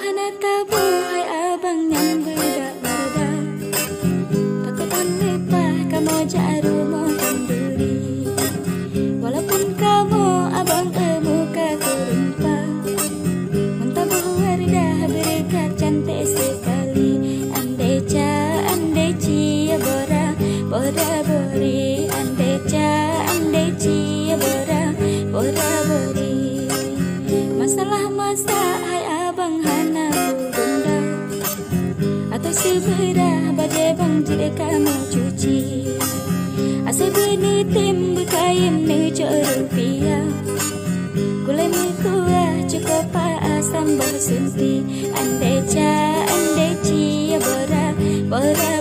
hana tabu hai abang yang berda-berda. Takut lupa kamu jaru mau kenduri. Walaupun kamu abang muka kurumpa, mentabuh wardah berikat cantik sekali. Andai cia bora bora bori. Andai cia bora bora bori. Masalah masa hai abang hana bunda, atau seberah badai bang jika kamu cuci. Asa bini tim berkain nujuk rupiah. Kulai kuah cukup asam bersunti. Andai cia bora bora